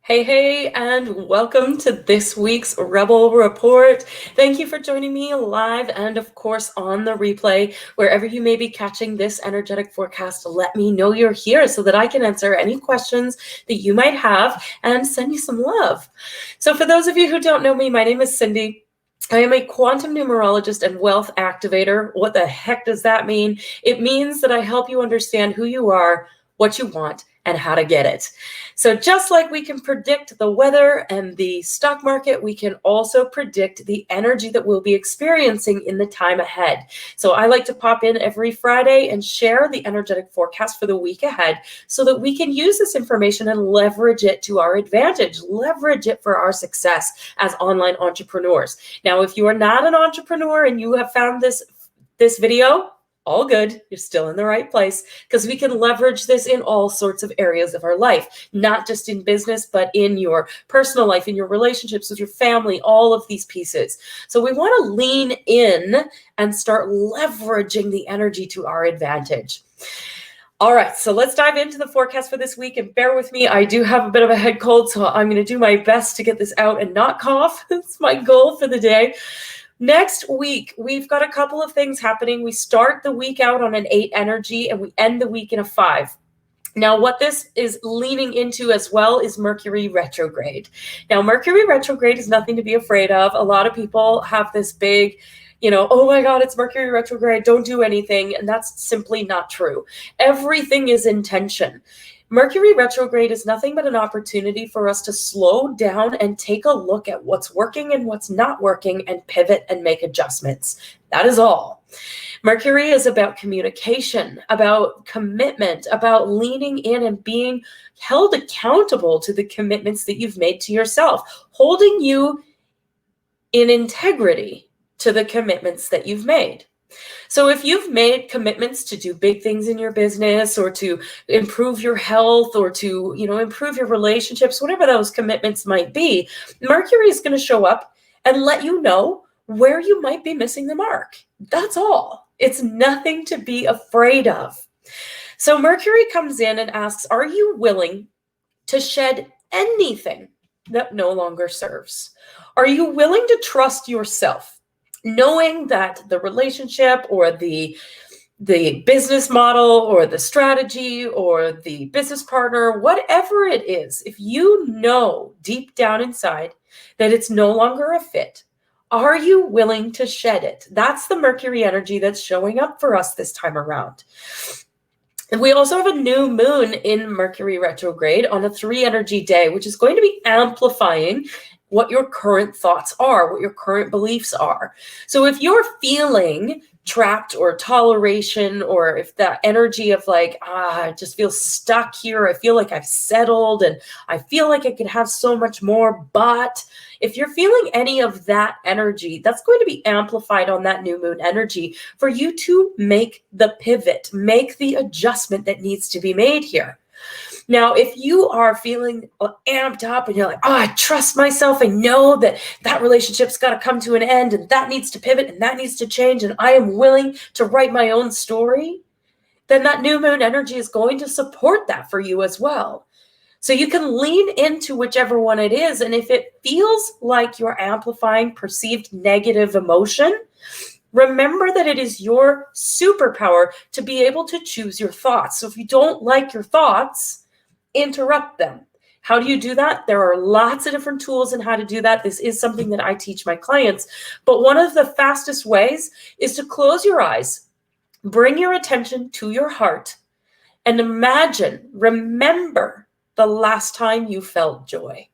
Hey, and welcome to this week's Rebel Report. Thank you for joining me live and, of course, on the replay. Wherever you may be catching this energetic forecast, let me know you're here so that I can answer any questions that you might have and send you some love. So for those of you who don't know me, my name is Cindy. I am a quantum numerologist and wealth activator. What the heck does that mean? It means that I help you understand who you are, what you want, and how to get it. So just like we can predict the weather and the stock market, we can also predict the energy that we'll be experiencing in the time ahead. So I like to pop in every Friday and share the energetic forecast for the week ahead so that we can use this information and leverage it to our advantage, leverage it for our success as online entrepreneurs. Now, if you are not an entrepreneur and you have found this video, all good, you're still in the right place, because we can leverage this in all sorts of areas of our life, not just in business, but in your personal life, in your relationships with your family, all of these pieces. So we want to lean in and start leveraging the energy to our advantage. All right, so let's dive into the forecast for this week, and bear with me. I do have a bit of a head cold, so I'm going to do my best to get this out and not cough. That's my goal for the day. Next week, we've got a couple of things happening. We start the week out on an 8 energy and we end the week in a 5. Now, what this is leaning into as well is Mercury retrograde. Now, Mercury retrograde is nothing to be afraid of. A lot of people have this big, oh my God, it's Mercury retrograde, don't do anything. And that's simply not true. Everything is intention. Mercury retrograde is nothing but an opportunity for us to slow down and take a look at what's working and what's not working and pivot and make adjustments. That is all. Mercury is about communication, about commitment, about leaning in and being held accountable to the commitments that you've made to yourself, holding you in integrity to the commitments that you've made. So if you've made commitments to do big things in your business or to improve your health or to, improve your relationships, whatever those commitments might be, Mercury is going to show up and let you know where you might be missing the mark. That's all. It's nothing to be afraid of. So Mercury comes in and asks, are you willing to shed anything that no longer serves? Are you willing to trust yourself, knowing that the relationship or the business model or the strategy or the business partner, whatever it is, if you know deep down inside that it's no longer a fit, are you willing to shed it? That's the Mercury energy that's showing up for us this time around. And we also have a new moon in Mercury retrograde on a 3 energy day, which is going to be amplifying what your current thoughts are, what your current beliefs are. So if you're feeling trapped or toleration, or if that energy of like, I just feel stuck here, I feel like I've settled and I feel like I could have so much more, but if you're feeling any of that energy, that's going to be amplified on that new moon energy for you to make the pivot, make the adjustment that needs to be made here. Now, if you are feeling amped up and you're like, I trust myself, I know that that relationship's got to come to an end and that needs to pivot and that needs to change and I am willing to write my own story, then that new moon energy is going to support that for you as well. So you can lean into whichever one it is. And if it feels like you're amplifying perceived negative emotion, remember that it is your superpower to be able to choose your thoughts. So if you don't like your thoughts, interrupt them. How do you do that? There are lots of different tools in how to do that. This is something that I teach my clients. But one of the fastest ways is to close your eyes, bring your attention to your heart, and remember the last time you felt joy.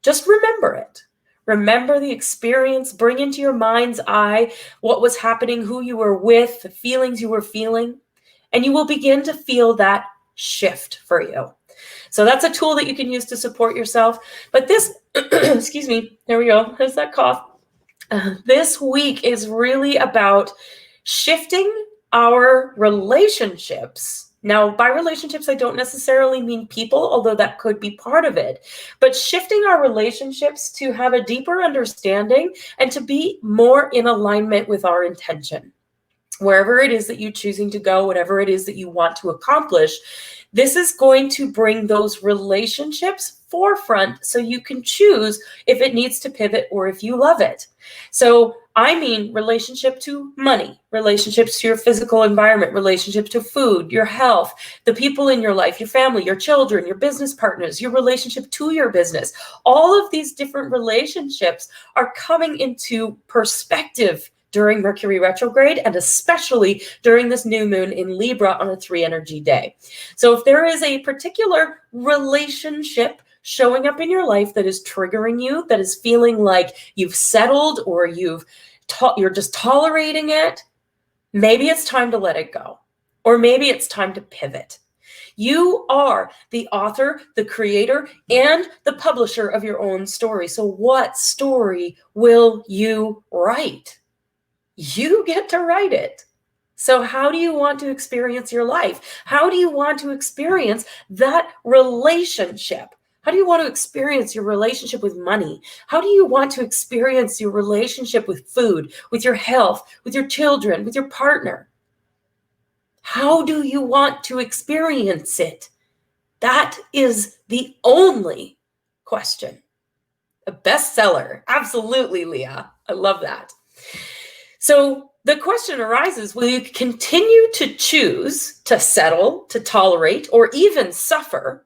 Just remember it. Remember the experience, bring into your mind's eye what was happening, who you were with, the feelings you were feeling, and you will begin to feel that shift for you. So that's a tool that you can use to support yourself. But this, excuse me, there we go. There's that cough. This week is really about shifting our relationships. Now, by relationships, I don't necessarily mean people, although that could be part of it, but shifting our relationships to have a deeper understanding and to be more in alignment with our intention. Wherever it is that you're choosing to go, whatever it is that you want to accomplish, this is going to bring those relationships forefront so you can choose if it needs to pivot or if you love it. So I mean relationship to money, relationships to your physical environment, relationships to food, your health, the people in your life, your family, your children, your business partners, your relationship to your business. All of these different relationships are coming into perspective during Mercury retrograde, and especially during this new moon in Libra on a 3 energy day. So if there is a particular relationship showing up in your life that is triggering you, that is feeling like you've settled or you're just tolerating it, maybe it's time to let it go, or maybe it's time to pivot. You are the author, the creator, and the publisher of your own story. So what story will you write? You get to write it. So how do you want to experience your life? How do you want to experience that relationship? How do you want to experience your relationship with money? How do you want to experience your relationship with food, with your health, with your children, with your partner? How do you want to experience it? That is the only question. A bestseller. Absolutely, Leah. I love that. So the question arises, will you continue to choose to settle, to tolerate, or even suffer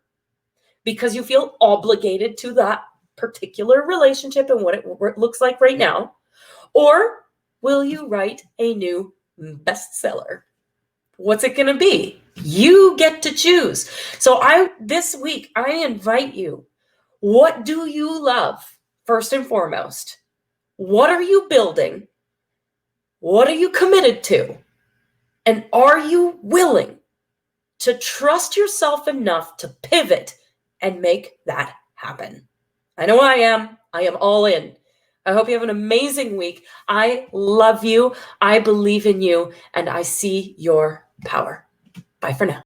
because you feel obligated to that particular relationship and what it looks like right now? Or will you write a new bestseller? What's it going to be? You get to choose. So this week, I invite you, what do you love first and foremost? What are you building? What are you committed to? And are you willing to trust yourself enough to pivot and make that happen? I know I am. I am all in. I hope you have an amazing week. I love you. I believe in you, and I see your power. Bye for now.